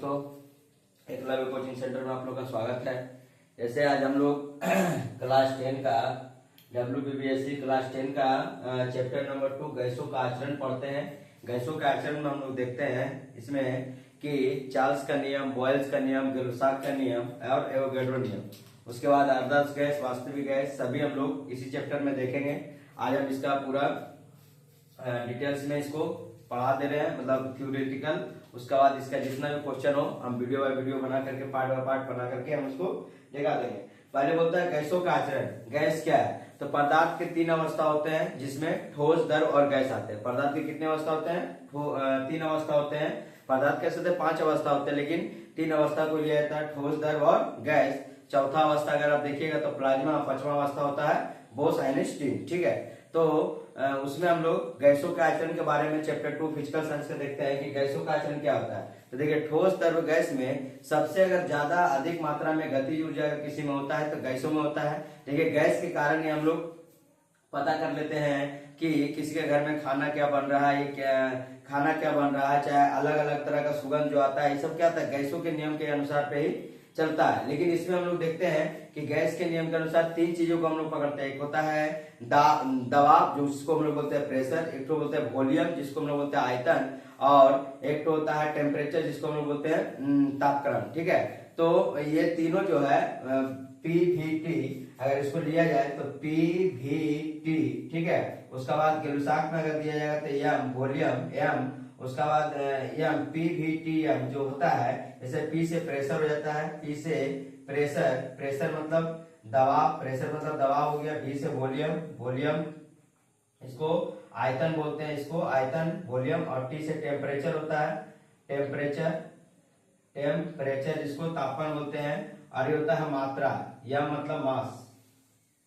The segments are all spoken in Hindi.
दोस्तों, एकलव्य कोचिंग सेंटर में आप लोग का स्वागत है। जैसे आज हम लोग क्लास 10 का WBBSC क्लास 10 का चैप्टर नंबर 2 गैसों का आचरण पढ़ते हैं। गैसों के आचरण में हम लोग देखते हैं इसमें कि चार्ल्स का नियम, बॉयल्स का नियम, गिब्स का नियम और एवोगैड्रो नियम। उसके बाद आदर्श गैस, वास्तविक गैस सभी हम लोग इसी चैप्टर में देखेंगे। आज हम इसका पूरा डिटेल्स में इसको पढ़ा दे रहे हैं, मतलब थ्योरेटिकल। उसके बाद इसका जितना भी क्वेश्चन हो हम वीडियो बाय वीडियो बना करके, पार्ट बाय पार्ट बना करके हम उसको दिखा देंगे। पहले बोलता है गैसों का आचरण। गैस क्या है? तो पदार्थ के 3 अवस्था होते हैं जिसमें ठोस, द्रव और गैस आते हैं। पदार्थ के कितने अवस्था होते हैं? 3 अवस्था होते हैं। पदार्थ कैसे थे? 5 अवस्था होते हैं, लेकिन 3 अवस्था को लिया जाता है, ठोस, द्रव और गैस। चौथा अवस्था अगर आप देखिएगा तो प्लाज्मा। 5वां अवस्था होता है बोस एंड स्टीम। ठीक है, तो उसमें हम लोग गैसों के आचरण के बारे में चैप्टर 2 फिजिकल साइंस का देखते हैं कि गैसों का आचरण क्या होता है। तो देखिए, ठोस, द्रव, गैस में सबसे अगर ज्यादा अधिक मात्रा में गतिज ऊर्जा अगर किसी में होता है तो गैसों में होता है। देखिए, गैस के कारण ही हम लोग पता कर लेते हैं कि किसी के घर में खाना क्या बन रहा है, खाना क्या बन रहा है, चाहे अलग अलग तरह का सुगंध जो आता है, ये सब क्या होता है? गैसों के नियम के अनुसार पे ही चलता है। लेकिन इसमें हम लोग देखते हैं कि गैस के नियम के अनुसार 3 चीजों को हम लोग पकड़ते हैं। एक होता है दबाव, जिसको हम लोग बोलते हैं प्रेशर, एक तो बोलते हैं वॉल्यूम, जिसको हम लोग बोलते हैं आयतन, और एक तो होता है टेम्परेचर, जिसको हम लोग बोलते हैं तापक्रम। ठीक है, तो ये तीनों जो है PVT, अगर इसको लिया जाए तो PVT, ठीक है। उसका बाद गिब्स में अगर दिया जाएगा तो M वॉल्यूम, M, उसका बाद M PVTM जो होता है, जैसे P से प्रेशर हो जाता है, P से प्रेशर, प्रेशर मतलब दबाव, प्रेशर मतलब दबाव हो गया, V से वॉल्यूम, वॉल्यूम इसको आयतन बोलते हैं, इसको आयतन, वॉल्यूम, और T से टेम्परेचर होता है, टेम्परेचर, टेम्परेचर जिसको तापमान बोलते हैं, और ये होता है मात्रा, M मतलब मास,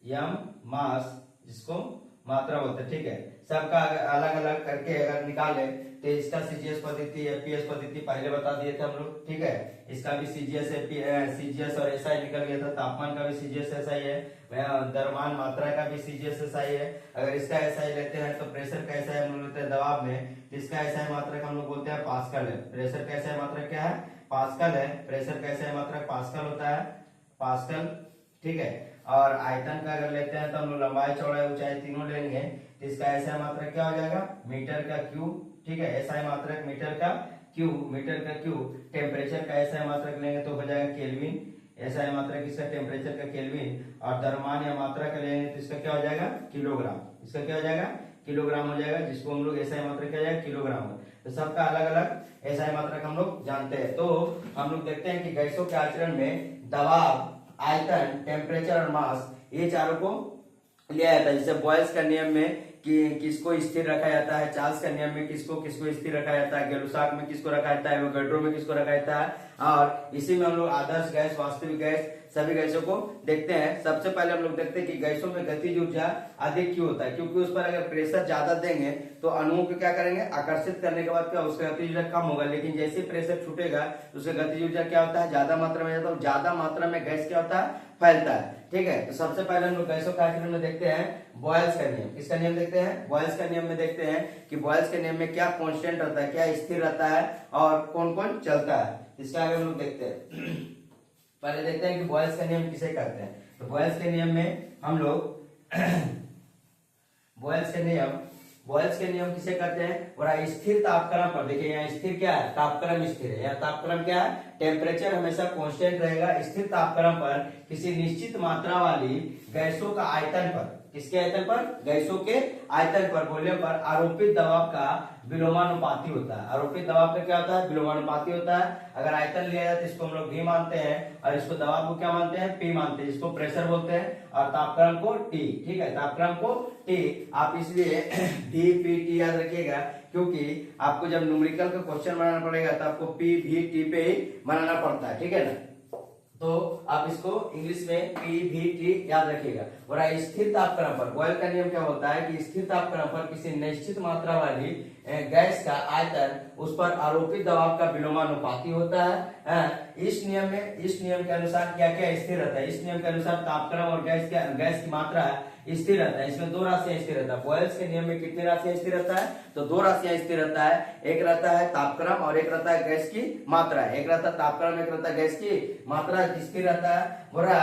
M मास जिसको मात्रा बोलते हैं। ठीक है, सबका अलग अलग करके अगर निकाले तो इसका CGS पद्धति, FPS पद्धति पहले बता दिए थे हम लोग। ठीक है, इसका भी CGS और SI निकल गया था। तापमान का भी CGS SI है, द्रव्यमान मात्रा का भी CGS SI है। अगर इसका SI लेते हैं तो प्रेशर का SI हम लोग लेते हैं दबाव में, इसका SI मात्रक हम लोग बोलते हैं पास्कल है। प्रेशर का SI मात्रक क्या है? पास्कल है। प्रेशर का SI मात्रक पास्कल होता है, पास्कल। ठीक है, और आयतन का अगर लेते हैं तो हम लोग लंबाई, चौड़ाई, ऊंचाई तीनों लेंगे तो इसका SI मात्रक क्या हो जाएगा? मीटर का क्यूब। ठीक है, SI मात्रक मीटर का क्यूब, मीटर का क्यूब। टेम्परेचर का SI मात्रक लेंगे तो हो जाएगा केल्विन, SI मात्रक इसका टेम्परेचर का केल्विन। और द्रव्यमान या मात्रा का लेंगे तो इसका क्या हो जाएगा? किलोग्राम। इसका क्या हो जाएगा? किलोग्राम हो जाएगा, जिसको हम लोग SI मात्रक क्या हो जाएगा? किलोग्राम। तो सबका अलग अलग SI मात्रक हम लोग जानते हैं। तो हम लोग देखते हैं कि गैसों के आचरण में दबाव, आयतन, टेम्परेचर और मास, ये चारों को लिया जाता है। जैसे बॉयल्स का नियम में कि किसको स्थिर रखा जाता है, चार्ल्स का नियम में किसको किसको स्थिर रखा जाता है, गिब्स में किसको रखा जाता है, एवोगैड्रो में किसको रखा जाता है, और इसी में हम लोग आदर्श गैस, वास्तविक गैस सभी गैसों को देखते हैं। सबसे पहले हम लोग देखते हैं कि गैसों में गतिज ऊर्जा अधिक क्यों होता है? क्योंकि उस पर अगर प्रेशर ज्यादा देंगे तो अणुओं को क्या करेंगे? आकर्षित करने के बाद क्या उसका गतिज ऊर्जा कम होगा, लेकिन जैसे प्रेशर छूटेगा तो उसका गतिज ऊर्जा क्या होता है? ज्यादा मात्रा में जाता है। ज्यादा मात्रा में गैस क्या होता है? फैलता है। ठीक है, तो सबसे पहले हम लोग गैसों का आचरण में देखते हैं बॉयल्स का नियम। किसका नियम देखते हैं? बॉयल्स का नियम में देखते हैं कि बॉयल्स के नियम में क्या कांस्टेंट रहता है, क्या स्थिर रहता है, और कौन कौन चलता है, इसका आगे हम लोग देखते हैं। पहले देखते हैं कि बॉयल्स का नियम किसे कहते हैं। तो बॉयल्स के नियम में हम लोग बॉयल्स के नियम किसे कहते हैं? और स्थिर तापक्रम पर देखिए, यहाँ स्थिर क्या है? तापक्रम स्थिर है। यहाँ तापक्रम क्या है? टेम्परेचर हमेशा कांस्टेंट रहेगा। स्थिर तापक्रम पर किसी निश्चित मात्रा वाली गैसों का आयतन पर, किसके आयतन पर? गैसों के आयतन पर, वॉल्यूम पर आरोपित दबाव का विलोमानुपाती होता है। आरोपित दबाव का क्या होता है? विलोमानुपाती होता है। अगर आयतन लिया जाए तो इसको हम लोग V मानते हैं, और इसको दबाव को क्या मानते हैं? P मानते हैं, जिसको प्रेशर बोलते हैं, और तापक्रम को T। ठीक है, तापक्रम को T। आप इसलिए DPT याद रखिएगा, क्योंकि आपको जब न्यूमेरिकल का क्वेश्चन बनाना पड़ेगा तो आपको PVT पे ही बनाना पड़ता है। ठीक है ना, तो आप इसको इंग्लिश में PVT याद रखिएगा। और स्थिर तापक्रम पर, बॉयल का नियम क्या होता है कि स्थिर तापक्रम पर किसी निश्चित मात्रा वाली गैस का आयतन उस पर आरोपित दबाव का विलोमानुपाती होता है। इस नियम के अनुसार क्या क्या स्थिर रहता है? इस नियम के अनुसार तापक्रम और गैस की मात्रा स्थिर रहता है। इसमें दो राशियां स्थिर रहता है। बॉयल्स के नियम में कितनी राशियां स्थिर रहता है? तो दो राशियां स्थिर रहता है। एक रहता है तापक्रम और एक रहता है गैस की मात्रा। एक रहता है तापक्रम, एक रहता है गैस की मात्रा स्थिर रहता है। बोला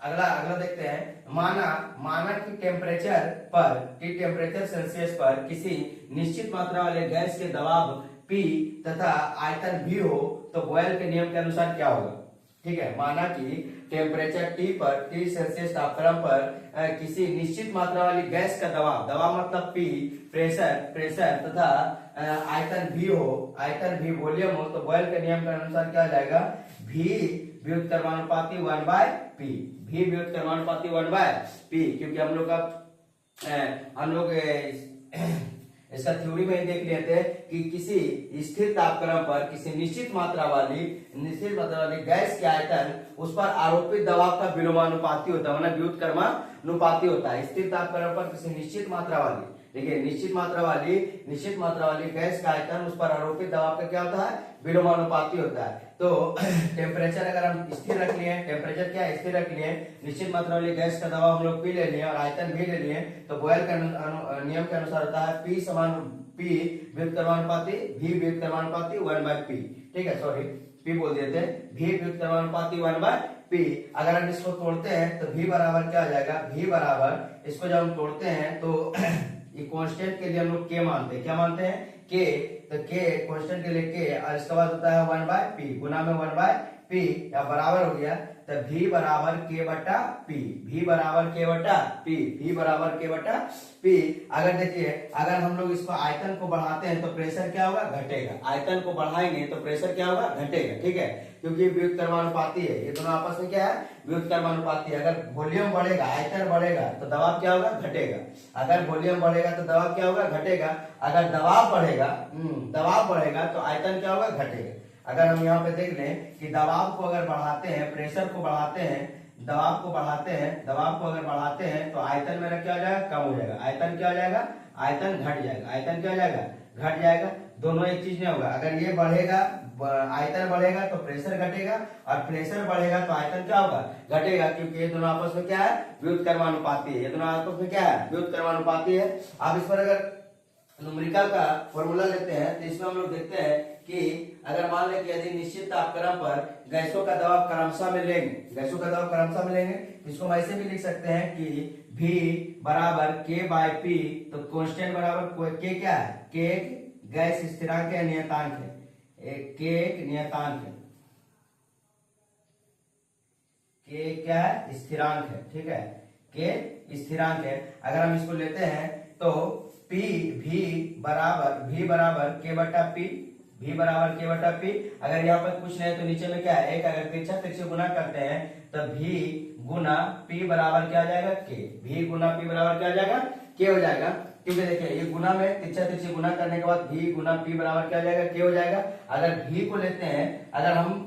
अगला देखते हैं। माना कि टेम्परेचर सेल्सियस पर किसी निश्चित मात्रा वाले गैस के दबाव P तथा आयतन V हो तो बॉयल के नियम के अनुसार क्या होगा? ठीक है, माना कि टेम्परेचर T सेल्सियस तापक्रम पर किसी निश्चित मात्रा वाली गैस का दबाव मतलब P प्रेशर तथा आयतन V हो, आयतन V वॉल्यूम हो तो बॉयल के नियम के अनुसार क्या हो जाएगा? V व्युत्क्रमानुपाती 1/P, V व्युत्क्रमानुपाती 1/P, क्योंकि हम लोग इसका थ्योरी में देख लिए थे कि किसी स्थिर तापक्रम पर किसी निश्चित मात्रा वाली गैस के आयतन उस पर आरोपित दबाव का विलोमानुपाती होता है, मतलब व्युत्क्रमानुपाती होता है। स्थिर तापक्रम पर किसी निश्चित मात्रा वाली, देखिए निश्चित मात्रा वाली गैस का आयतन उस पर आरोपित दबाव का क्या होता है? विलोमानुपाती होता है। तो टेम्परेचर अगर हम स्थिर रख लिए, टेम्परेचर क्या स्थिर रख लिए, निश्चित मात्रा वाली गैस का दबाव हम लोग P ले लिए और आयतन भी ले लिए, तो बॉयल के नियम के अनुसार होता है P समान P व्युत्क्रमानुपाती V व्युत्क्रमानुपाती 1/P। ठीक है, सॉरी P बोल दिए थे, V व्युत्क्रमानुपाती 1/P। अगर हम इसको तोड़ते हैं तो V बराबर क्या हो जाएगा? V बराबर, इसको जब हम तोड़ते हैं तो ये कांस्टेंट के लिए हम लोग K मानते हैं। क्या मानते हैं? K। तो K कांस्टेंट के लिए K और इसके बाद होता है 1/P, गुना में 1/P या बराबर हो गया तो V बराबर K बटा P, V बराबर K बटा P, V बराबर K बटा P। अगर देखिए, अगर हम लोग इसको आयतन को बढ़ाते हैं तो प्रेशर क्या होगा? घटेगा। आयतन को बढ़ाएंगे तो प्रेशर क्या होगा? घटेगा। ठीक है, क्योंकि व्युत्क्रमानुपाती है, ये दोनों आपस में क्या है? व्युत्क्रमानुपाती है। अगर वॉल्यूम बढ़ेगा, आयतन बढ़ेगा तो दबाव क्या होगा? घटेगा। अगर वॉल्यूम बढ़ेगा तो दबाव क्या होगा? घटेगा। अगर दबाव बढ़ेगा तो आयतन क्या होगा? घटेगा। अगर हम यहाँ पे देख लें कि दबाव को अगर बढ़ाते हैं, प्रेशर को बढ़ाते हैं, दबाव को अगर बढ़ाते हैं तो आयतन मेरा क्या हो जाएगा? कम हो जाएगा। आयतन क्या हो जाएगा? आयतन घट जाएगा। आयतन क्या हो जाएगा? घट जाएगा। दोनों एक चीज नहीं होगा। अगर ये बढ़ेगा, आयतन बढ़ेगा तो प्रेशर घटेगा और प्रेशर बढ़ेगा तो आयतन क्या होगा? घटेगा, क्योंकि ये दोनों आपस में क्या है? व्युत्क्रमानुपाती है। ये दोनों आपस में क्या है? व्युत्क्रमानुपाती है। अब इस पर अगर न्यूमेरिकल का फॉर्मूला लेते हैं तो इसमें हम लोग देखते हैं कि अगर मान लें कि यदि निश्चित तापक्रम पर गैसों का दबाव क्रमशः मिलेंगे, इसको हम ऐसे भी लिख सकते हैं कि V बराबर K/P, तो कांस्टेंट बराबर K क्या है? K एक गैस स्थिरांक है, नियतांक है। K एक नियतांक है, K क्या है? स्थिरांक है। ठीक है, K स्थिरांक है। अगर हम इसको लेते हैं तो V बराबर K बटा P। अगर यहाँ पर कुछ नहीं तो नीचे में क्या है? एक। अगर तिरछा गुना करते हैं तो V गुना P बराबर क्या आ जाएगा? K। V गुना P बराबर क्या आ जाएगा? K हो जाएगा। क्योंकि देखिए ये गुना में तिरछा गुना करने के बाद V गुना P बराबर क्या हो जाएगा? K हो जाएगा। अगर V को लेते हैं, अगर हम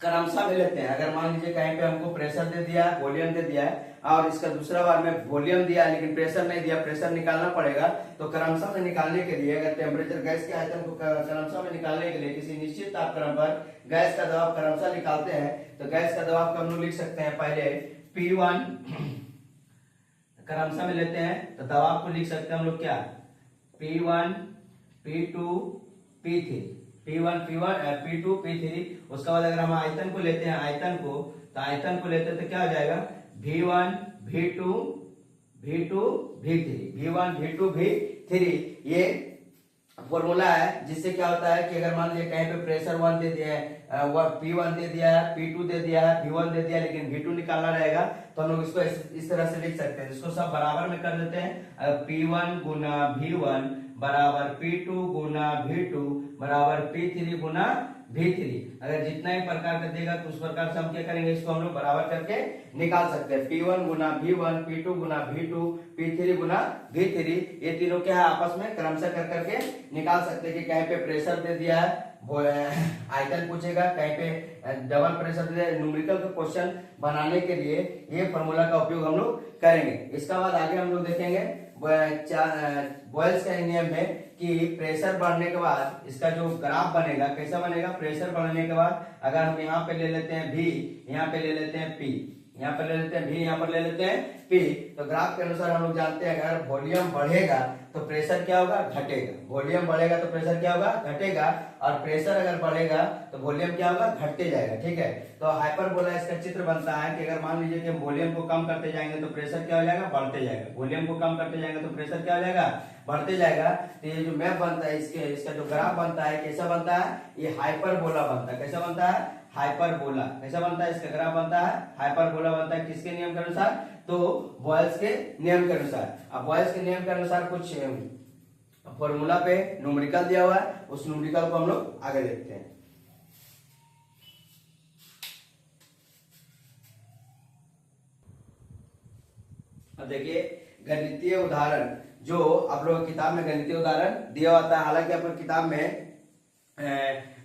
क्रमशः में लेते हैं, अगर मान लीजिए कहीं पे हमको प्रेशर दे दिया है, वॉल्यूम दे दिया है और इसका दूसरा बार में वॉल्यूम दिया है लेकिन प्रेशर नहीं दिया, प्रेशर निकालना पड़ेगा, तो क्रमशः में निकालने के लिए, अगर टेम्परेचर गैस के आयतन को क्रमशः में निकालने के लिए किसी निश्चित तापक्रम पर गैस का दबाव क्रमशः निकालते हैं तो गैस का दबाव को हम लोग लिख सकते हैं पहले P1, क्रमशः में लेते हैं तो दबाव को लिख सकते हैं हम लोग क्या? P1, P2, P3, P2, P3। उसके बाद अगर हम आयतन को लेते हैं, आयतन को लेते हैं तो क्या हो जाएगा? V1, V2, V3। ये फॉर्मूला है जिससे क्या होता है कि अगर मान लीजिए कहीं पे प्रेशर 1 दे दिया है, P1 दे दिया है, P2 दे दिया है, V1 दे दिया है, लेकिन V2 निकालना रहेगा तो हम लोग इसको इस तरह से लिख सकते हैं। इसको सब बराबर में कर देते हैं। P1 गुना V1 बराबर P2 गुना V2 बराबर P3 गुना V3। अगर जितना ही प्रकार का देगा तो उस प्रकार से हम क्या करेंगे? इसको हम लोग बराबर करके निकाल सकते हैं। P1 गुना V1, P2 गुना V2, P3 गुना V3। ये तीनों क्या है? आपस में क्रमशः कर करके निकाल सकते हैं कि कहीं पे प्रेशर दे दिया है, आयतन पूछेगा, कहीं पे डबल प्रेशर दे दिया है। न्यूमेरिकल का क्वेश्चन बनाने के लिए ये फॉर्मूला का उपयोग हम लोग करेंगे। इसका बाद आगे हम लोग देखेंगे बॉयल्स का नियम में कि प्रेशर बढ़ने के बाद इसका जो ग्राफ बनेगा कैसा बनेगा, प्रेशर बढ़ने के बाद अगर हम यहाँ पे ले लेते हैं V, यहाँ पे ले लेते हैं P, यहाँ पर ले लेते हैं V, यहाँ पर ले लेते हैं P, तो ग्राफ के अनुसार हम लोग जानते हैं अगर वॉल्यूम बढ़ेगा तो प्रेशर क्या होगा, घटेगा। वॉल्यूम बढ़ेगा तो प्रेशर क्या होगा, घटेगा। और प्रेशर अगर बढ़ेगा तो वॉल्यूम क्या होगा, घटते जाएगा। ठीक है, तो हाइपरबोला इसका चित्र बनता है कि अगर मान लीजिए कि वॉल्यूम को कम करते जाएंगे तो प्रेशर क्या हो जाएगा, बढ़ते जाएगा। वॉल्यूम को कम करते जाएंगे तो प्रेशर क्या हो जाएगा, बढ़ते जाएगा। तो ये जो मैप बनता है इसका जो ग्राफ बनता है कैसा बनता है, ये हाइपरबोला बनता है। कैसा बनता है, हाइपरबोला। कैसा बनता है, इसका ग्राफ बनता है हाइपरबोला बनता है। किसके नियम के अनुसार, तो बॉयल्स के नियम के अनुसार। अब बॉयल्स के नियम के अनुसार कुछ फॉर्मूला पे न्यूमेरिकल दिया हुआ है, उस न्यूमेरिकल को हम लोग आगे देखते हैं। अब देखिए गणितीय उदाहरण, जो आप लोग किताब में गणितीय उदाहरण दिया होता है, हालांकि आप लोग किताब में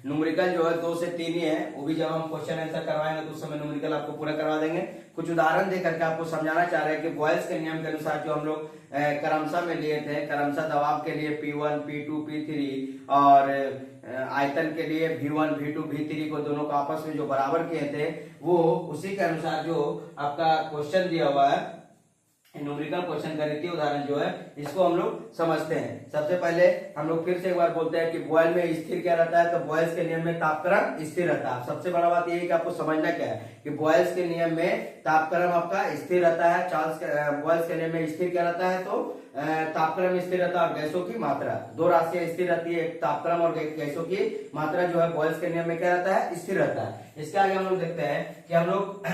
न्यूमेरिकल जो है 2 से 3 ही है, वो भी जब हम क्वेश्चन आंसर करवाएंगे तो उस समय न्यूमेरिकल आपको पूरा करवा देंगे। कुछ उदाहरण दे करके आपको समझाना चाह रहे हैं कि बॉयल्स के नियम के अनुसार जो हम लोग क्रमशः में लिए थे, क्रमशः दबाव के लिए P1, P2, P3 और आयतन के लिए V1, V2, V3 को दोनों को आपस में जो बराबर किए थे, वो उसी के अनुसार जो आपका क्वेश्चन दिया हुआ है न्यूमेरिकल क्वेश्चन, गणितीय उदाहरण जो है इसको हम लोग समझते हैं। सबसे पहले हम लोग फिर से एक बार बोलते हैं कि बॉयल में स्थिर क्या रहता है, तो बॉयल्स के नियम में तापक्रम स्थिर रहता है। सबसे बड़ा बात यही है कि आपको समझना क्या है कि बॉयल्स के नियम में तापक्रम आपका स्थिर रहता है। बॉयल्स के नियम में स्थिर क्या रहता है, तो तापक्रम स्थिर रहता है और गैसों की मात्रा, 2 राशियां स्थिर रहती है, एक तापक्रम और गैसों की मात्रा जो है बॉयल्स के नियम में क्या रहता है, स्थिर रहता है। इसके आगे हम लोग देखते हैं कि हम लोग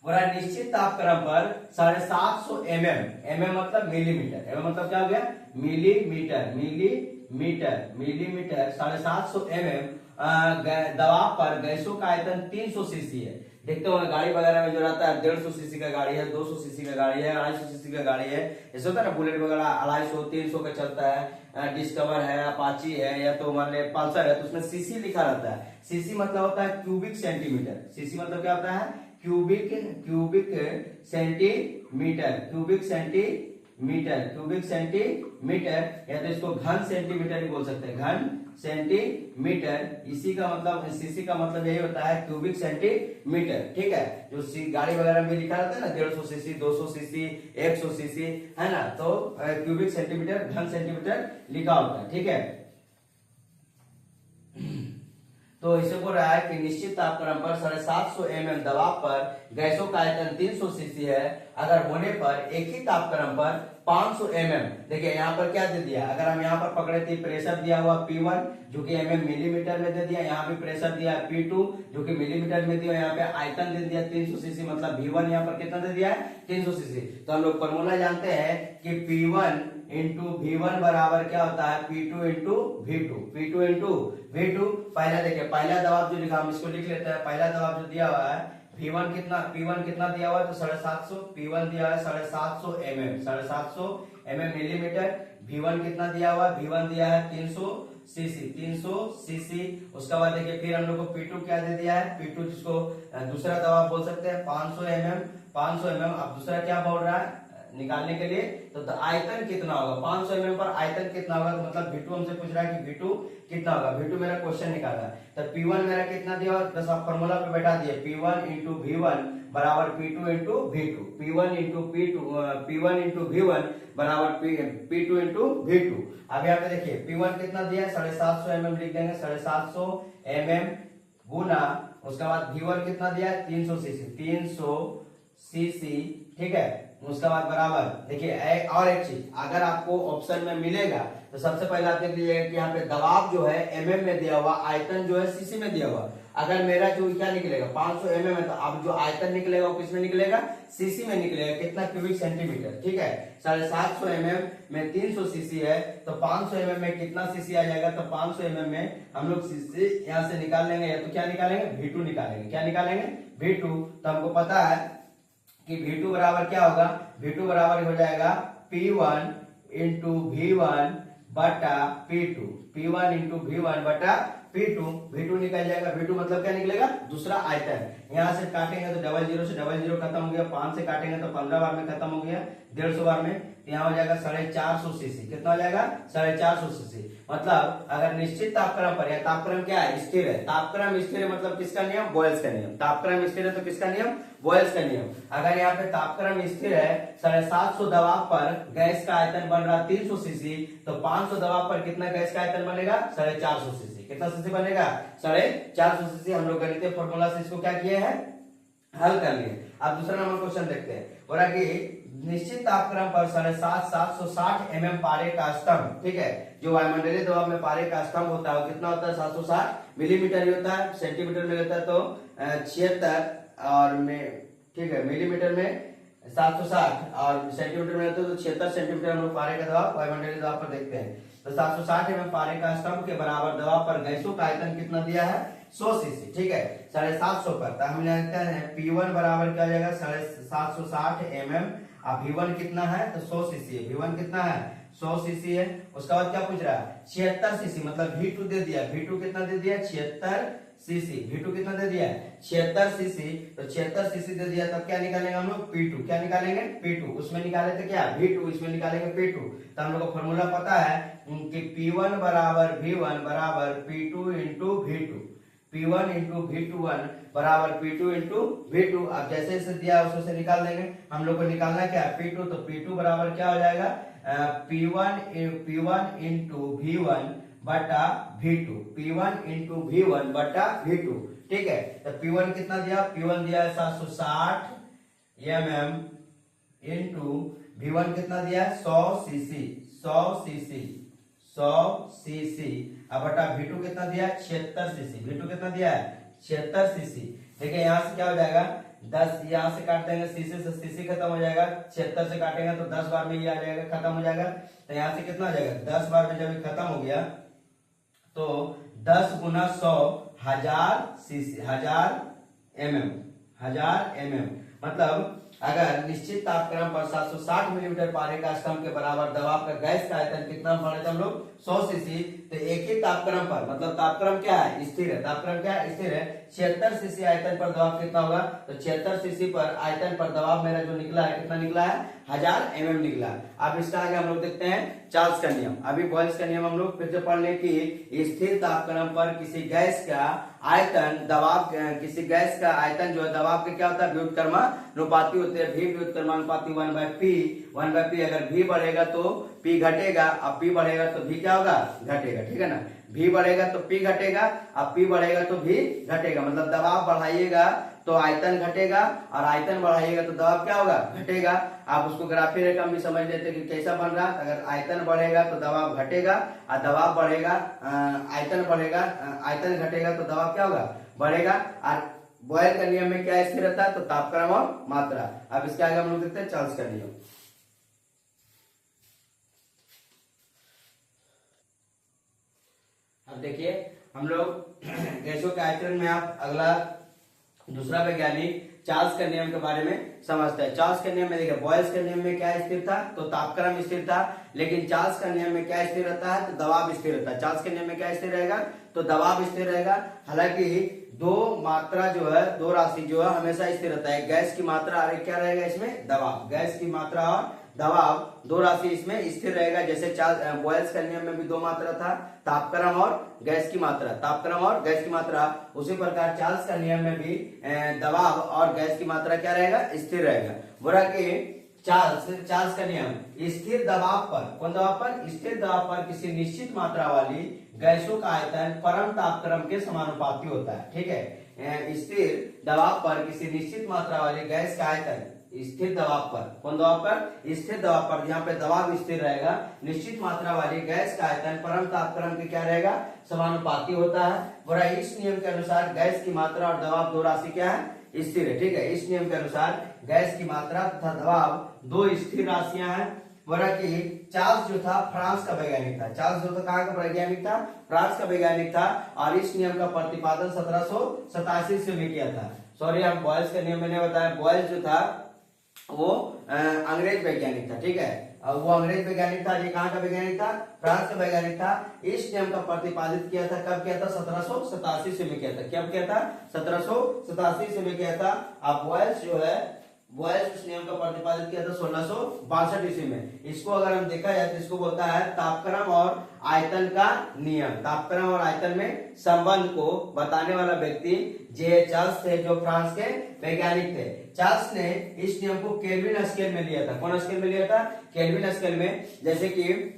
निश्चित तापक्रम पर 750 mm मतलब मिलीमीटर, मतलब क्या हो गया, मिलीमीटर, मिलीमीटर, मिलीमीटर 750 दबाव पर गैसों का आयतन 300 सीसी है। देखते हो गाड़ी वगैरह में जो रहता है 150 सीसी का गाड़ी है, 200 सीसी का गाड़ी है, 250 सीसी का गाड़ी है, ऐसा होता है ना, बुलेट वगैरह 250, 300 का चलता है, डिस्कवर है, अपाची है, या तो मान ले पल्सर है, तो उसमें सीसी लिखा रहता है। सीसी मतलब होता है क्यूबिक सेंटीमीटर। सीसी मतलब क्या होता है, cubic centimetre, cubic centimetre, cubic centimetre, या तो इसको घन सेंटीमीटर भी बोल सकते हैं, घन सेंटीमीटर। इसी का मतलब, सीसी का मतलब यही होता है क्यूबिक सेंटीमीटर। ठीक है, जो गाड़ी वगैरह में लिखा रहता है ना 150 सीसी, 200 सीसी, 100 सीसी, है ना, तो क्यूबिक सेंटीमीटर, घन सेंटीमीटर लिखा होता है। ठीक है, तो इसे बोल रहा है कि निश्चित तापक्रम पर 750 mm दबाव पर गैसों का आयतन 300 सीसी है, अगर होने पर एक ही तापक्रम पर 500 mm। देखिए यहाँ पर क्या दे दिया, अगर हम यहाँ पर पकड़े थे प्रेशर दिया हुआ P1 जो कि mm मिलीमीटर में दे दिया, यहाँ पे प्रेशर दिया P2 जो कि मिलीमीटर में दिया, यहाँ पे आयतन दे दिया 300 सीसी, मतलब V1 यहाँ पर कितना दे दिया है, 300 सीसी। तो हम लोग फॉर्मूला जानते हैं कि P1 इंटू V1 बराबर क्या होता है, P2 into V2, P2 into V2। पहला देखिए, पहला दबाव जो लिखा हम इसको लिख लेते हैं। पहला दबाव जो दिया हुआ है P1 कितना दिया हुआ है, तो 750, P1 दिया है 750 mm, 750 mm मिलीमीटर। V1 कितना दिया हुआ है, V1 दिया है 300 सीसी, 300 सीसी। उसके बाद देखिए फिर हम लोग को P2 क्या दे दिया है, P2 जिसको दूसरा दबाव बोल सकते हैं 500 mm, 500 mm। अब दूसरा क्या बोल रहा है निकालने के लिए, तो आयतन कितना होगा, 500 mm पर आयतन कितना होगा, तो मतलब V2 हमसे पूछ रहा है कि V2 कितना होगा। V2 मेरा क्वेश्चन निकालना है, तो P1 मेरा कितना दिया, बस आप फॉर्मूला पे बैठा दिए, P1 इंटू V1 बराबर P2 into V2, P1 into P1 into V1 बराबर P2 इंटू V2। अब यहाँ पे देखिए P1 कितना दिया है, 750 mm लिख देंगे, 750 mm गुना, उसके बाद V1 कितना दिया है, 300 सीसी, 300 सीसी। ठीक है, उसके बाद बराबर देखिए और एक चीज, अगर आपको ऑप्शन में मिलेगा तो सबसे पहले आप देख लीजिएगा कि यहाँ पे दबाव जो है mm में दिया हुआ, आयतन जो है सीसी में दिया हुआ। अगर मेरा जो क्या निकलेगा 500 mm है, तो अब जो आयतन निकलेगा वो किसमें निकलेगा, सीसी में निकलेगा। कितना, क्यूबिक सेंटीमीटर। ठीक है, 750 mm में 300 सीसी है, तो 500 mm में कितना सीसी आ जाएगा, तो 500 mm में हम लोग सीसी यहाँ से निकाल लेंगे, या तो क्या निकालेंगे, V2 निकालेंगे। क्या निकालेंगे, V2। तो हमको पता है कि V2 बराबर क्या होगा, V2 बराबर हो जाएगा P1 इंटू V1 बटा P2, P1 इंटू V1 बटा V2 निकल जाएगा। V2 मतलब क्या निकलेगा, दूसरा आयतन। यहाँ से काटेंगे तो 00 से 00 खत्म हो गया, 5 से काटेंगे तो 15 बार में खत्म हो गया, 150 बार में। यहाँ हो जाएगा 450 सीसी। कितना हो जाएगा, 450 सीसी। मतलब अगर निश्चित तापक्रम पर, या तापक्रम क्या है, स्थिर है, तापक्रम स्थिर है मतलब किसका नियम, बॉयल्स का नियम। तापक्रम स्थिर है तो किसका नियम, बॉयल्स का नियम। अगर यहाँ पे तापक्रम स्थिर है, 750 दबाव पर गैस का आयतन बन रहा 300 सीसी, तो 500 दबाव पर कितना गैस का आयतन बनेगा, 450 सीसी। कितना सीसी बनेगा, 450 सीसी। हम लोग गणितीय फॉर्मूला से इसको क्या किए हैं, हल कर लिए। अब दूसरा नंबर क्वेश्चन देखते हैं। बोला कि निश्चित तापक्रम पर 760 mm पारे का स्तंभ, ठीक है, जो वायुमंडलीय दबाव में पारे का स्तंभ होता है वो कितना होता है, 760 मिलीमीटर होता है। सेंटीमीटर में होता है तो 76 और में, ठीक है, मिलीमीटर में 760 और सेंटीमीटर में होता है तो 76 सेंटीमीटर हम लोग पारे का दबाव वायुमंडलीय दबाव पर देखते हैं। तो 760 mm पारे का स्तंभ के बराबर दबाव पर गैसों का आयतन कितना दिया है, 100 सीसी, ठीक है, 750 पर। तो हम जानते हैं P1 बराबर क्या हो जाएगा, 760 mm। अब V1 कितना है, तो 100 सीसी है। V1 कितना है, 100 सीसी है। उसका बाद क्या पूछ रहा है, 76 सीसी, मतलब V2 दे दिया। V2 कितना दे दिया, 76 सीसी। V2 कितना दे दिया, 76 सीसी। तो 76 सीसी दे दिया, तब क्या निकालेंगे हम लोग, P2। क्या निकालेंगे, P2। उसमें निकाले थे क्या, V2, इसमें निकालेंगे P2। तो हम लोग को फॉर्मूला पता है कि P1 बराबर V1 बराबर P2 into V2। P1 into V2 बराबर P2 इंटू V2। अब जैसे जैसे दिया उससे निकाल देंगे। हम लोग को निकालना क्या है, P2। तो P2 बराबर क्या हो जाएगा, P1 इंटू V1 बटा V2। P1 इंटू V1 बटा V2, ठीक है। तो P1 कितना दिया, P1 दिया है 760 mm इंटू V1 कितना दिया है, 100 सीसी। 100 CC, 100 CC. अब बटा V2 कितना दिया है, 76 सीसी। V2 कितना दिया है, 76 सीसी। देखिए यहाँ से क्या हो जाएगा, 10 यहाँ से काट देंगे, सीसी से सीसी खत्म हो जाएगा। 76 से काटेंगे तो 10 बार में ये आ जाएगा, खत्म हो जाएगा। तो यहाँ से कितना हो जाएगा, 10 बार में जब ये खत्म हो गया तो 10 गुना 100 1000 सीसी, 1000 mm। मतलब अगर निश्चित तापक्रम पर 760 मिलीमीटर पारे का स्तंभ के बराबर दबाव का गैस का आयतन कितना पढ़े थे हम लोग, 100 सीसी। तो एक ही तापक्रम पर, मतलब तापक्रम क्या है, स्थिर है, तापक्रम क्या है, स्थिर है। 76 सीसी आयतन पर दबाव कितना होगा, तो 76 सीसी पर आयतन पर दबाव मेरा जो निकला है, कितना निकला है, 1000 mm निकला। अब इसका आगे हम लोग देखते हैं चार्ल्स का नियम। अभी बॉयल्स का नियम हम लोग फिर से पढ़ लें कि स्थिर तापक्रम पर किसी गैस का आयतन दबाव, किसी गैस का आयतन जो है दबाव के क्या होता है, व्युत्क्रमानुपाती होते हैं। V व्युत्क्रमानुपाती 1/P। अगर V बढ़ेगा तो P घटेगा, अब P बढ़ेगा तो V क्या होगा, घटेगा, ठीक है ना। V बढ़ेगा तो P घटेगा, अब P बढ़ेगा तो V घटेगा। मतलब दबाव बढ़ाइएगा तो आयतन घटेगा, और आयतन बढ़ाइएगा तो दबाव क्या होगा, घटेगा। आप उसको ग्राफी रेखा में समझ लेते कि कैसा बन रहा है। अगर आयतन बढ़ेगा तो दबाव घटेगा, और दबाव बढ़ेगा, आयतन बढ़ेगा, आयतन घटेगा तो दबाव क्या होगा, बढ़ेगा। और बॉयल का नियम में क्या स्थिर रहता है, तो तापक्रम और मात्रा। अब इसके आगे हम लोग देखते हैं चार्ल्स का नियम। अब देखिए हम लोग गैसों के आयतन में आप अगला दूसरा वैज्ञानिक चार्ल्स का नियम के बारे में समझते हैं। चार्ल्स के नियम में देखिए, बॉयल्स के नियम में क्या स्थिर था, तो तापक्रम स्थिर था। लेकिन चार्ल्स का नियम में क्या स्थिर रहता है, तो दबाव स्थिर रहता है। चार्ल्स के नियम में क्या स्थिर रहेगा, तो दबाव स्थिर रहेगा। हालांकि दो मात्रा जो है, दो राशि जो है हमेशा स्थिर रहता है। गैस की मात्रा और क्या रहेगा इसमें, दबाव। गैस की मात्रा और दबाव दो राशि इसमें स्थिर रहेगा। जैसे बॉयल्स का नियम में भी दो मात्रा था, तापक्रम और गैस की मात्रा, तापक्रम और गैस की मात्रा। उसी प्रकार चार्ल्स का नियम में भी दबाव और गैस की मात्रा क्या रहेगा, स्थिर रहेगा। बोला कि चार्ल्स का नियम स्थिर दबाव पर, कौन दबाव पर, स्थिर दबाव पर किसी निश्चित मात्रा वाली गैसों का आयतन परम तापक्रम के समानुपाती होता है, ठीक है। स्थिर दबाव पर किसी निश्चित मात्रा वाली गैस का आयतन स्थिर दबाव पर, कौन दबाव पर, स्थिर दबाव पर, यहाँ पे दबाव स्थिर रहेगा, निश्चित मात्रा वाली गैस का आयतन परम तापक्रम के क्या रहेगा, समानुपाती होता है। बोला इस नियम के अनुसार गैस की मात्रा और दबाव दो राशि क्या है, स्थिर है, ठीक है। इस नियम के अनुसार गैस की मात्रा तथा दबाव दो स्थिर राशियां हैं। बोला कि चार्ल्स जो था फ्रांस का वैज्ञानिक था। चार्ल्स जो था कहाँ का वैज्ञानिक था, फ्रांस का वैज्ञानिक था। और इस नियम का प्रतिपादन 1787 से भी किया था। सॉरी, हम बॉयल्स का नियम मैंने बताया, बॉयल्स जो था वो अंग्रेज वैज्ञानिक था, ठीक है। वो अंग्रेज वैज्ञानिक था, ये कहाँ का वैज्ञानिक था, फ्रांस का वैज्ञानिक था। इस नियम का प्रतिपादित किया था, कब किया था, 1787 ईस्वी में किया था। कब किया था, 1787 ईस्वी में किया था। अब बॉयल्स जो है, बॉयल्स इस नियम का प्रतिपादित किया था 1662 ईस्वी में। इसको अगर हम देखा जाए तो इसको बोलता है तापक्रम और आयतन का नियम। तापक्रम और आयतन में संबंध को बताने वाला व्यक्ति जे चार्ल्स थे, जो फ्रांस के वैज्ञानिक थे। चार्ल्स ने इस नियम को केल्विन स्केल में लिया था। कौन स्केल में लिया था, केल्विन स्केल में। जैसे कि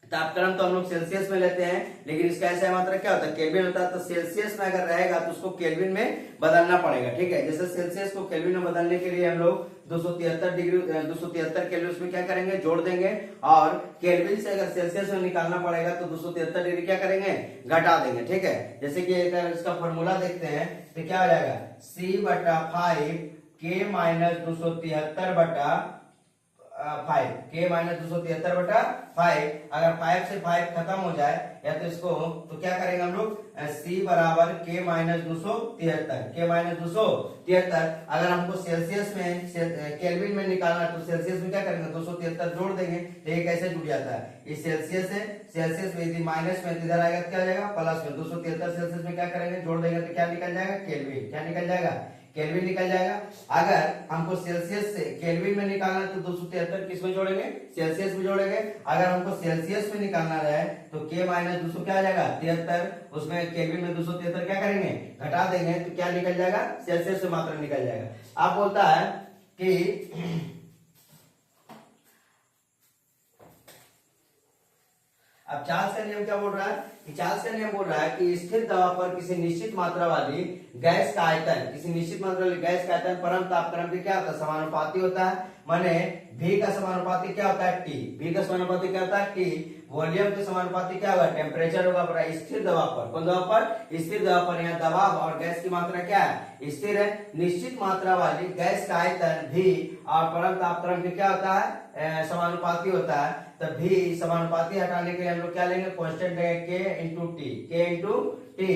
तापक्रम तो हम लोग सेल्सियस में लेते हैं, लेकिन इसका ऐसा मात्रा क्या होता है, केल्विन होता है। तो सेल्सियस में अगर रहेगा तो उसको केल्विन में बदलना पड़ेगा, ठीक है। जैसे सेल्सियस को केल्विन में बदलने के लिए हम लोग 273 डिग्री 273 केल्विन उसमें क्या करेंगे, जोड़ देंगे, और केल्विन से अगर सेल्सियस में निकालना पड़ेगा तो 273 डिग्री क्या करेंगे, घटा देंगे, ठीक है। जैसे कि इसका फॉर्मूला देखते हैं तो क्या हो जाएगा, C/5 K - 273/5 K - 273/5। अगर 5 से 5 खत्म हो जाए या तो इसको, तो क्या करेंगे हम लोग, C बराबर K - 273 K - 273। अगर हमको सेल्सियस में केल्विन में निकालना है तो सेल्सियस में क्या करेंगे, 273 जोड़ देंगे। तो ये कैसे जुड़ जाता है, ये सेल्सियस है, सेल्सियस में यदि माइनस में इधर आएगा क्या हो जाएगा, प्लस में। 273 सेल्सियस में क्या करेंगे, जोड़ देंगे तो क्या निकल जाएगा, केल्विन। क्या निकल जाएगा, केल्विन निकल जाएगा। अगर हमको सेल्सियस से केल्विन में निकालना है तो 273 किस में जोड़ेंगे, सेल्सियस में जोड़ेंगे। अगर हमको सेल्सियस में निकालना है तो K - 200 क्या आ जाएगा, 73, उसमें केल्विन में 273 क्या करेंगे, घटा देंगे, तो क्या निकल जाएगा, सेल्सियस से मात्रा निकल जाएगा। आप बोलता है कि अब चार्ल्स का नियम क्या बोल रहा है, कि चार्ल्स का नियम बोल रहा है कि स्थिर दबाव पर किसी निश्चित मात्रा वाली गैस का आयतन, किसी निश्चित मात्रा वाली गैस का आयतन परम तापक्रम के क्या होता है, समानुपाती होता है। माने V का समानुपाती क्या होता है, T। V का समानुपाती क्या होता है, T। वॉल्यूम के समानुपाती क्या होगा, टेम्परेचर होगा। बड़ा स्थिर दबाव पर, कौन दबाव पर, स्थिर दबाव पर। यहाँ दबाव और गैस की मात्रा क्या है, स्थिर है। निश्चित मात्रा वाली गैस का आयतन V और परम तापक्रम के क्या होता है, समानुपाती होता है। तो V समानुपाती हटाने के लिए हम लोग क्या लेंगे, कांस्टेंट लेंगे, K into T. K into T.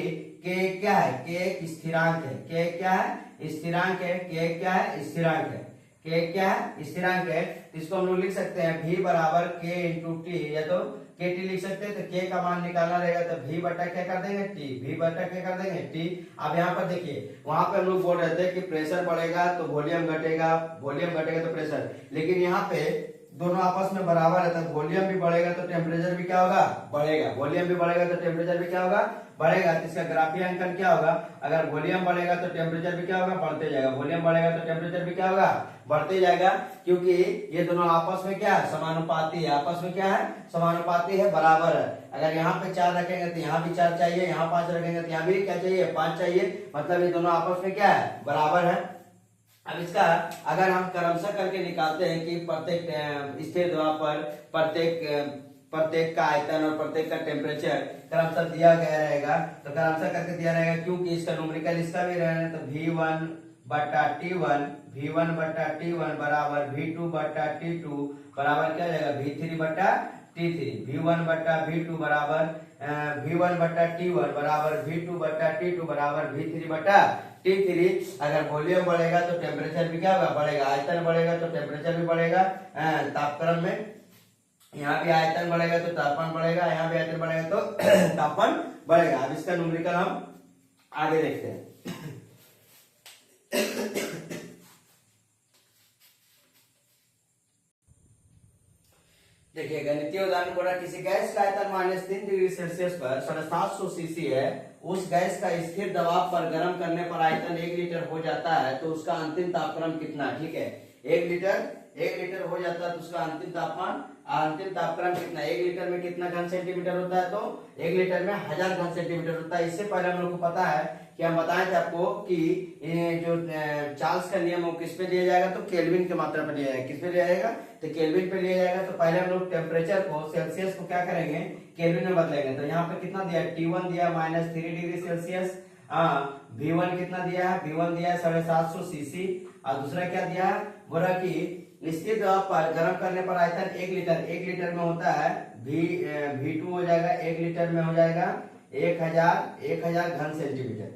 K क्या है, K एक स्थिरांक है। K क्या है, स्थिरांक है। K क्या है, स्थिरांक है। K क्या है, स्थिरांक है। इसको हम लोग लिख सकते हैं V बराबर K इंटू टी, या तो KT लिख सकते हैं। तो K का मान निकालना रहेगा तो V बटा क्या कर देंगे, T। V बटा क्या कर देंगे, T। अब यहाँ पर देखिए, वहां पे हम लोग बोल रहे थे कि प्रेशर बढ़ेगा तो वॉल्यूम घटेगा, वॉल्यूम घटेगा तो प्रेशर। लेकिन यहाँ पे दोनों आपस में बराबर है, तो वॉल्यूम भी बढ़ेगा तो टेम्परेचर भी क्या होगा, बढ़ेगा। वॉल्यूम भी बढ़ेगा तो टेम्परेचर भी क्या होगा, बढ़ेगा। तो इसका ग्राफीय अंकन क्या होगा, अगर वॉल्यूम बढ़ेगा तो टेम्परेचर भी क्या होगा, बढ़ते जाएगा। वॉल्यूम बढ़ेगा तो टेम्परेचर भी क्या होगा, बढ़ते जाएगा, क्योंकि ये दोनों आपस में क्या है, समानुपाती है। आपस में क्या है, समानुपाती है, बराबर है। अगर यहाँ पे 4 रखेंगे तो यहाँ भी 4 चाहिए, यहाँ 5 रखेंगे तो यहाँ भी क्या चाहिए, 5 चाहिए। मतलब ये दोनों आपस में क्या है, बराबर है। अब इसका अगर हम क्रमशः करके निकालते हैं कि प्रत्येक स्थिर दबाव पर प्रत्येक का आयतन और प्रत्येक का टेम्परेचर क्रमशः दिया गया रहेगा, तो क्रमशः करके दिया रहेगा, क्योंकि इसका न्यूमेरिकल इसका भी रहेगा। तो V1 बटा T1 बराबर V2 बटा T2 बराबर क्या हो जाएगा, V3 बटा T3। V1 बटा V2 बराबर V1 बटा T1 बराबर V2 बटा T2 बराबर V3 बटा T3। अगर वॉल्यूम बढ़ेगा तो टेम्परेचर भी क्या होगा, बढ़ेगा। आयतन बढ़ेगा तो टेम्परेचर भी बढ़ेगा। तापक्रम में यहाँ भी आयतन बढ़ेगा तो तापमान बढ़ेगा, यहाँ भी आयतन बढ़ेगा तो तापमान बढ़ेगा। अब इसका न्यूमेरिकल हम आगे देखते हैं। देखिए, गणितीय उदाहरण बोला, किसी गैस का आयतन -3 डिग्री सेल्सियस पर 750 सीसी है। उस गैस का स्थिर दबाव पर गर्म करने पर आयतन 1 लीटर हो जाता है, तो उसका अंतिम तापक्रम कितना, ठीक है। 1 लीटर हो जाता है तो उसका अंतिम तापक्रम कितना, 1 लीटर में कितना घन सेंटीमीटर होता है, तो 1 लीटर में 1000 घन सेंटीमीटर होता है। इससे पहले हम लोग को पता है कि हम बताए थे आपको कि जो चार्ल्स का नियम है वो किस पे लिया जाएगा, तो केल्विन की मात्रा पे लिया जाएगा। किस पे लिया जाएगा, तो केल्विन पे लिया जाएगा। तो पहले हम लोग टेम्परेचर को, सेल्सियस को क्या करेंगे, केल्विन में बदलेंगे। तो यहाँ पे कितना दिया, T1 दिया -3 डिग्री सेल्सियस। V1 कितना दिया है, V1 दिया है 750 सीसी। और दूसरा क्या दिया है, बोला कि स्थिर दबाव पर गर्म करने पर आयतन 1 लीटर में होता है। V2 हो जाएगा 1 लीटर में हो जाएगा 1000 घन सेंटीमीटर,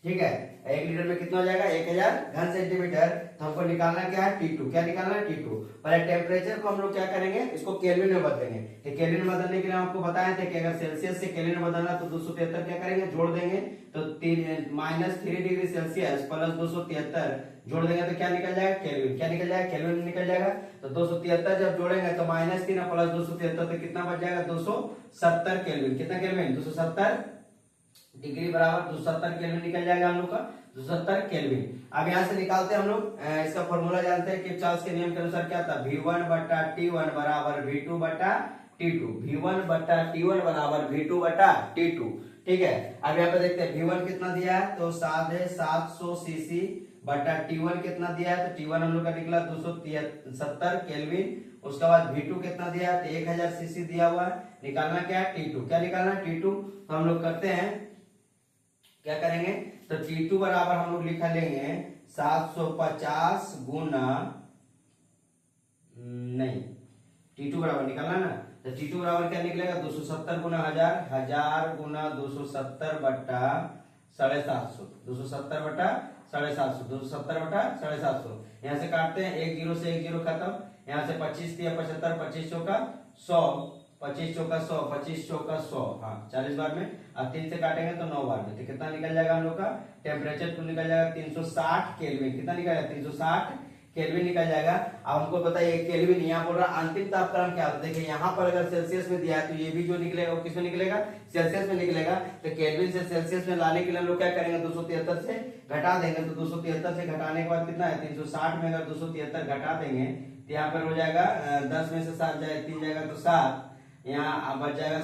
ठीक है। 1 लीटर में कितना हो जाएगा 1000 घन सेंटीमीटर। तो हमको निकालना क्या है T2, क्या निकालना है T2। पहले टेम्परेचर को हम लोग क्या करेंगे, इसको केल्विन में बदलेंगे। तो केल्विन में बदलने के लिए आपको बताए थे कि अगर सेल्सियस से केल्विन में बदलना तो 273 क्या करेंगे, जोड़ देंगे। तो -3 डिग्री सेल्सियस प्लस 273 जोड़ देंगे तो क्या निकल जाएगा, केल्विन। क्या निकल जाएगा, केल्विन निकल जाएगा। तो 273 जब जोड़ेंगे तो -3 प्लस 273 तो कितना बच जाएगा, 270 केल्विन। कितना केल्विन, 270 डिग्री बराबर 270 केल्विन निकल जाएगा हम लोग का, 270 केल्विन। अब यहाँ से निकालते हैं हम लोग इसका फॉर्मूला जानते हैं किरचॉफ के नियम के अनुसार क्या था, V1 बटा T1 बराबर V2 बटा T2। V1 बटा T1 बराबर V2 बटा T2। ठीक है, अब यहाँ पे देखते हैं V1 कितना दिया है, तो 750 सीसी बटा T1 कितना दिया है, तो T1 हम लोग का निकला 270 केल्विन। उसके बाद V2 कितना दिया है, तो 1000 सीसी दिया हुआ है। निकालना क्या है, T2। क्या निकालना है, T2। तो हम लोग करते हैं, क्या करेंगे, तो T2 बराबर हम लोग लिखा लेंगे 750 गुना, नहीं T2 बराबर निकालना ना, तो T2 बराबर क्या निकलेगा, 270 गुना 1000, 1000 गुना 270 बटा 750, 270 बटा 750, 270 बटा 750। यहाँ से काटते हैं, 1 0 से 1 0 खत्म। यहाँ से 25 दिया 75, 25 चौका 100, 25 चौका 100, 25 चौका 100, हाँ 40 बार में। अब 3 से काटेंगे तो 9 बार में, तो कितना निकल जाएगा हम लोग का टेम्परेचर तो निकल जाएगा 360 केल्विन। कितना निकलेगा, 360 केल्विन निकल जाएगा। अब हमको बताइए केल्विन, यहाँ बोल रहा अंतिम तापक्रम क्या होता है। देखिए यहाँ पर अगर सेल्सियस में दिया है तो ये भी जो निकलेगा वो किसमें निकलेगा, सेल्सियस में निकलेगा। तो केल्विन से सेल्सियस में लाने के लिए हम लोग क्या करेंगे, 273 से घटा देंगे। तो 273 से घटाने के बाद कितना है, 360 में अगर 273 घटा देंगे तो यहाँ पर हो जाएगा 10 में से 7 जाएगा, 3 जाएगा तो 7, यहाँ बच जाएगा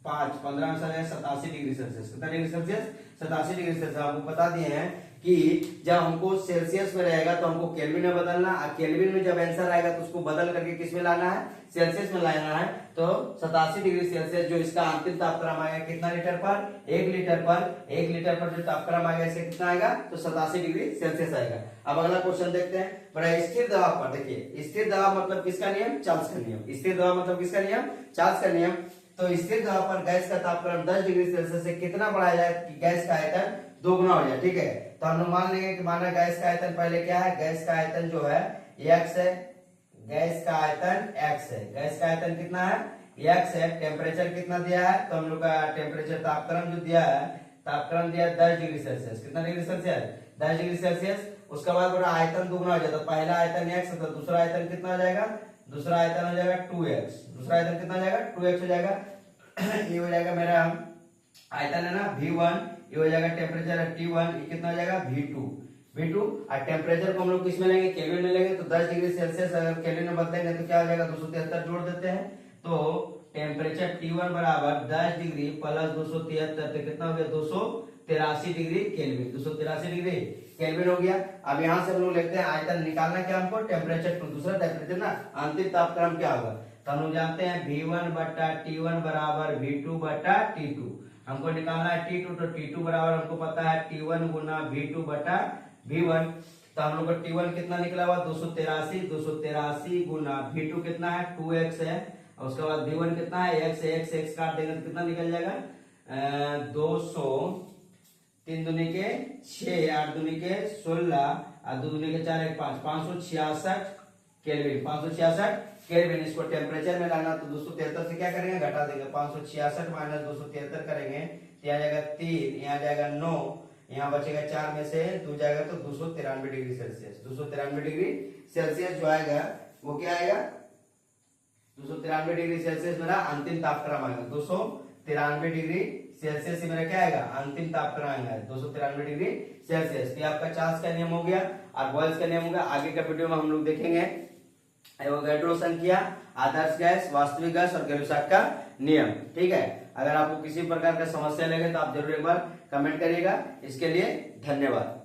5, 15 में से 87 डिग्री सेल्सियस। कितना डिग्री सेल्सियस, 87 डिग्री सेल्सियस। आपको बता दिए हैं कि जब हमको सेल्सियस में रहेगा तो हमको केल्विन में बदलना, केल्विन में जब आंसर आएगा तो उसको बदल करके किस में लाना है, सेल्सियस में लाना है। तो 87 डिग्री सेल्सियस जो इसका अंतिम तापक्रम आएगा कितना लीटर पर, 1 लीटर पर। 1 लीटर पर जो तापक्रम आएगा इसका कितना आएगा, तो 87 डिग्री सेल्सियस आएगा। अब अगला क्वेश्चन देखते हैं, बड़ा स्थिर दबाव पर। देखिए स्थिर दबाव मतलब किसका नियम, चार्ल्स का नियम। स्थिर दबाव मतलब किसका नियम, चार्ल्स का नियम। तो स्थिर दबाव पर गैस का तापक्रम 10 डिग्री सेल्सियस से कितना बढ़ाया जाए कि गैस का आयतन दोगुना हो जाए। ठीक है, तो हम लोग मान लेंगे कि माना गैस का आयतन पहले क्या है, गैस का आयतन जो है x है, गैस का आयतन x है। गैस का आयतन कितना है, x है। टेम्परेचर कितना दिया है, तो हम लोग का टेम्परेचर तापक्रम जो दिया है, तापक्रम दिया है 10 डिग्री सेल्सियस। कितना डिग्री सेल्सियस, 10 डिग्री सेल्सियस। उसके बाद बोला आयतन दोगुना हो जाता है। पहला आयतन x है तो दूसरा आयतन कितना हो जाएगा, दूसरा आयतन हो जाएगा 2x। दूसरा आयतन कितना हो जाएगा, 2x हो जाएगा। ये हो जाएगा मेरा आयतन है ना V1, ये हो जाएगा टेम्परेचर है T1, ये कितना हो जाएगा V2। और टेम्परेचर को हम लोग किस में लेंगे, केल्विन में लेंगे। तो 10 डिग्री सेल्सियस अगर केल्विन में बदलेंगे तो क्या हो जाएगा, 273 जोड़ देते हैं। तो टेम्परेचर T1 बराबर 10 डिग्री प्लस 273 तो कितना हो गया, 283 डिग्री केल्विन। 283 डिग्री केल्विन हो गया। अब यहाँ से हम लोग लिखते हैं आयतन निकालना क्या हमको, टेम्परेचर टू, दूसरा टेम्परेचर ना, अंतिम तापक्रम क्या होगा। तो हम लोग जानते हैं V1 बटा T1 बराबर V2 बटा T2। हमको निकालना है T2, तो T2 बराबर हमको पता है T1 गुना V2 बटा V1। तो हम लोग का T1 कितना निकला हुआ, 283 गुना V2 कितना है 2x है। और उसके बाद V1 कितना है x काट देंगे तो कितना निकल जाएगा 200, 3 दूनी के 6, 8 दूनी के 16 और 2 दूनी के 4, 1 5, 566 केल्विन। 566 केल्विन। इसको टेम्परेचर में लाना तो 273 से क्या करेंगे, घटा देंगे। 566 माइनस 273 करेंगे तो यहाँ जाएगा 3, यहाँ जाएगा 9, यहाँ बचेगा 4 में से 2 जाएगा तो 293 डिग्री सेल्सियस। 293 डिग्री सेल्सियस जो आएगा वो क्या आएगा, 293 डिग्री सेल्सियस मेरा अंतिम तापक्रम आएगा। 293 डिग्री सेल्सियस से मेरा क्या आएगा, अंतिम तापक्रम आएगा 293 डिग्री सेल्सियस। ये आपका चार्ल्स का नियम हो गया और बॉयल्स का नियम हो गया। आगे का वीडियो में हम लोग देखेंगे एवोगैड्रो संख्या, आदर्श गैस, वास्तविक गैस और गैलुसाक का नियम। ठीक है, अगर आपको किसी प्रकार का समस्या लगे तो आप जरूर एक बार कमेंट करिएगा। इसके लिए धन्यवाद।